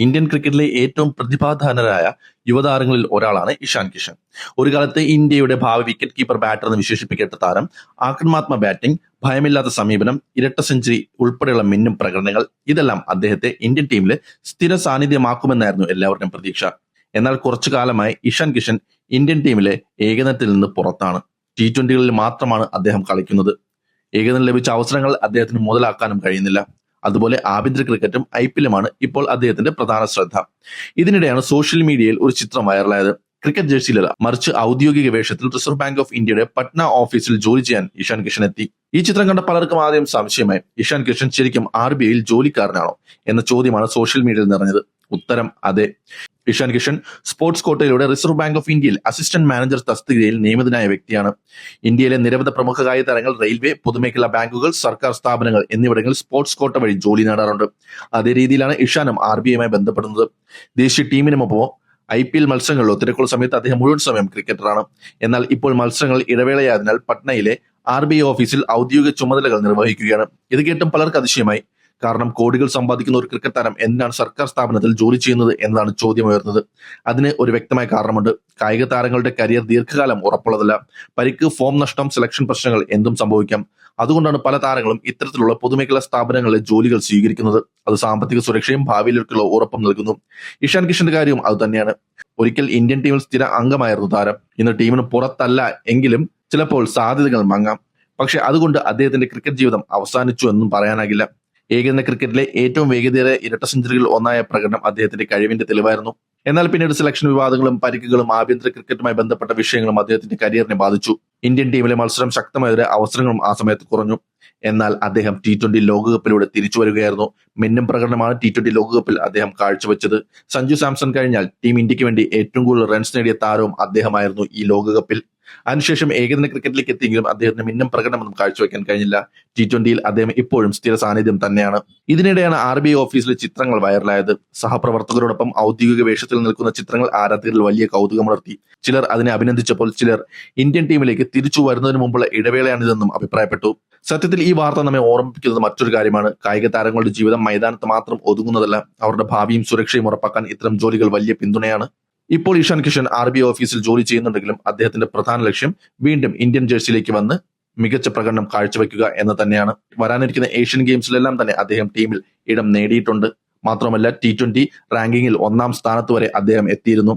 Indian ക്രിക്കറ്റിലെ ഏറ്റവും പ്രതിഭാധനരായ യുവതാരങ്ങളിൽ ഒരാളാണ് ഇഷാൻ കിഷൻ. ഒരു കാലത്ത് ഇന്ത്യയുടെ ഭാവി വിക്കറ്റ് കീപ്പർ ബാറ്റർ എന്ന് വിശേഷിപ്പിക്കപ്പെട്ട താരം ആക്രമണാത്മക ബാറ്റിംഗ്, ഭയമില്ലാത്ത സമീപനം, ഇരട്ട സെഞ്ചുറി ഉൾപ്പെടെയുള്ള മിന്നും പ്രകടനങ്ങൾ ഇതെല്ലാം അദ്ദേഹത്തെ ഇന്ത്യൻ ടീമിലെ സ്ഥിര സാന്നിധ്യമാക്കുമെന്നായിരുന്നു എല്ലാവരുടെയും പ്രതീക്ഷ. എന്നാൽ കുറച്ചു കാലമായി ഇഷാൻ കിഷൻ ഇന്ത്യൻ ടീമിലെ ഏകദിനത്തിൽ നിന്ന് പുറത്താണ്. T20കളിൽ മാത്രമാണ് അദ്ദേഹം കളിക്കുന്നത്. ഏകദിനം ലഭിച്ച അവസരങ്ങൾ അദ്ദേഹത്തിന് മുതലാക്കാനും കഴിയുന്നില്ല. അതുപോലെ ആഭ്യന്തര ക്രിക്കറ്റും IPLുമാണ് ഇപ്പോൾ അദ്ദേഹത്തിന്റെ പ്രധാന ശ്രദ്ധ. ഇതിനിടെയാണ് സോഷ്യൽ മീഡിയയിൽ ഒരു ചിത്രം വൈറലായത്. ക്രിക്കറ്റ് ജേഴ്സിയിലല്ല, മറിച്ച് ഔദ്യോഗിക വേഷത്തിൽ റിസർവ് ബാങ്ക് ഓഫ് ഇന്ത്യയുടെ പട്ന ഓഫീസിൽ ജോലി ചെയ്യാൻ ഇഷാൻ കിഷൻ എത്തി. ഈ ചിത്രം കണ്ട പലർക്കും ആദ്യം സംശയമായി, ഇഷാൻ കിഷൻ ശരിക്കും RBIയിൽ ജോലിക്കാരനാണോ എന്ന ചോദ്യമാണ് സോഷ്യൽ മീഡിയയിൽ നിറഞ്ഞത്. ഉത്തരം അതെ. ഇഷാൻ കിഷൻ സ്പോർട്സ് കോട്ടയിലൂടെ റിസർവ് ബാങ്ക് ഓഫ് ഇന്ത്യയിൽ അസിസ്റ്റന്റ് മാനേജർ തസ്തികയിൽ നിയമിതനായ വ്യക്തിയാണ്. ഇന്ത്യയിലെ നിരവധി പ്രമുഖ കായിക താരങ്ങൾ റെയിൽവേ, പൊതുമേഖലാ ബാങ്കുകൾ, സർക്കാർ സ്ഥാപനങ്ങൾ എന്നിവിടങ്ങളിൽ സ്പോർട്സ് കോട്ട വഴി ജോലി നേടാറുണ്ട്. അതേ രീതിയിലാണ് ഇഷാനും RBIയുമായി ബന്ധപ്പെടുന്നത്. ദേശീയ ടീമിനുമൊപ്പമോ IPL മത്സരങ്ങളിലോ തിരക്കുള്ള സമയത്ത് അദ്ദേഹം മുഴുവൻ സമയം ക്രിക്കറ്ററാണ്. എന്നാൽ ഇപ്പോൾ മത്സരങ്ങൾ ഇടവേളയായതിനാൽ പട്നയിലെ RBI ഓഫീസിൽ ഔദ്യോഗിക ചുമതലകൾ നിർവഹിക്കുകയാണ്. ഇത് കേട്ടും പലർക്ക് അതിശയമായി. കാരണം കോടികൾ സമ്പാദിക്കുന്ന ഒരു ക്രിക്കറ്റ് താരം എന്തിനാണ് സർക്കാർ സ്ഥാപനത്തിൽ ജോലി ചെയ്യുന്നത് എന്നതാണ് ചോദ്യമുയർന്നത്. അതിന് ഒരു വ്യക്തമായ കാരണമുണ്ട്. കായിക താരങ്ങളുടെ കരിയർ ദീർഘകാലം ഉറപ്പുള്ളതല്ല. പരിക്ക്, ഫോം നഷ്ടം, സെലക്ഷൻ പ്രശ്നങ്ങൾ എന്തും സംഭവിക്കാം. അതുകൊണ്ടാണ് പല താരങ്ങളും ഇത്തരത്തിലുള്ള പൊതുമേഖലാ സ്ഥാപനങ്ങളിലെ ജോലികൾ സ്വീകരിക്കുന്നത്. അത് സാമ്പത്തിക സുരക്ഷയും ഭാവിയിലേക്കുള്ള ഉറപ്പും നൽകുന്നു. ഇഷാൻ കിഷന്റെ കാര്യവും അത് തന്നെയാണ്. ഒരിക്കൽ ഇന്ത്യൻ ടീമിൽ സ്ഥിര അംഗമായിരുന്നു താരം. ഇന്ന് ടീമിന് പുറത്തല്ല എങ്കിലും ചിലപ്പോൾ സാധ്യതകൾ മങ്ങാം. പക്ഷെ അതുകൊണ്ട് അദ്ദേഹത്തിന്റെ ക്രിക്കറ്റ് ജീവിതം അവസാനിച്ചു എന്നും പറയാനാകില്ല. ഏകദിന ക്രിക്കറ്റിലെ ഏറ്റവും വേഗതയേറിയ ഇരട്ട സെഞ്ചുറികളിൽ ഒന്നായ പ്രകടനം അദ്ദേഹത്തിന്റെ കഴിവിന്റെ തെളിവായിരുന്നു. എന്നാൽ പിന്നീട് സെലക്ഷൻ വിവാദങ്ങളും പരിക്കുകളും ആഭ്യന്തര ക്രിക്കറ്റുമായി ബന്ധപ്പെട്ട വിഷയങ്ങളും അദ്ദേഹത്തിന്റെ കരിയറിനെ ബാധിച്ചു. ഇന്ത്യൻ ടീമിലെ മത്സരം ശക്തമായതോടെ അവസരങ്ങളും ആ സമയത്ത് കുറഞ്ഞു. എന്നാൽ അദ്ദേഹം T20 ലോകകപ്പിലൂടെ തിരിച്ചു വരികയായിരുന്നു. മിന്നും പ്രകടനമാണ് T20 ലോകകപ്പിൽ അദ്ദേഹം കാഴ്ചവെച്ചത്. സഞ്ജു സാംസൺ കഴിഞ്ഞാൽ ടീം ഇന്ത്യക്ക് വേണ്ടി ഏറ്റവും കൂടുതൽ റൺസ് നേടിയ താരവും അദ്ദേഹമായിരുന്നു ഈ ലോകകപ്പിൽ. അതിനുശേഷം ഏകദിന ക്രിക്കറ്റിലേക്ക് എത്തിയെങ്കിലും അദ്ദേഹത്തിന് മിന്നും പ്രകടനമൊന്നും കാഴ്ചവെക്കാൻ കഴിഞ്ഞില്ല. T20യിൽ അദ്ദേഹം ഇപ്പോഴും സ്ഥിര സാന്നിധ്യം തന്നെയാണ്. ഇതിനിടെയാണ് RBI ഓഫീസിലെ ചിത്രങ്ങൾ വൈറലായത്. സഹപ്രവർത്തകരോടൊപ്പം ഔദ്യോഗിക വേഷത്തിൽ നിൽക്കുന്ന ചിത്രങ്ങൾ ആരാധകരിൽ വലിയ കൗതുകമുണർത്തി. ചിലർ അതിനെ അഭിനന്ദിച്ചപ്പോൾ ചിലർ ഇന്ത്യൻ ടീമിലേക്ക് തിരിച്ചു വരുന്നതിന് മുമ്പുള്ള ഇടവേളയാണിതെന്നും അഭിപ്രായപ്പെട്ടു. സത്യത്തിൽ ഈ വാർത്ത നമ്മെ ഓർമ്മിപ്പിക്കുന്നത് മറ്റൊരു കാര്യമാണ്. കായിക താരങ്ങളുടെ ജീവിതം മൈതാനത്ത് മാത്രം ഒതുങ്ങുന്നതല്ല. അവരുടെ ഭാവിയും സുരക്ഷയും ഉറപ്പാക്കാൻ ഇത്തരം ജോലികൾ വലിയ പിന്തുണയാണ്. ഇപ്പോൾ ഇഷാൻ കിഷൻ RBI ഓഫീസിൽ ജോലി ചെയ്യുന്നുണ്ടെങ്കിലും അദ്ദേഹത്തിന്റെ പ്രധാന ലക്ഷ്യം വീണ്ടും ഇന്ത്യൻ ജേഴ്സിയിലേക്ക് വന്ന് മികച്ച പ്രകടനം കാഴ്ചവെക്കുക എന്ന് തന്നെയാണ്. വരാനിരിക്കുന്ന ഏഷ്യൻ ഗെയിംസിലെല്ലാം തന്നെ അദ്ദേഹം ടീമിൽ ഇടം നേടിയിട്ടുണ്ട്. മാത്രമല്ല T20 റാങ്കിങ്ങിൽ 1ാം സ്ഥാനത്ത് വരെ അദ്ദേഹം എത്തിയിരുന്നു.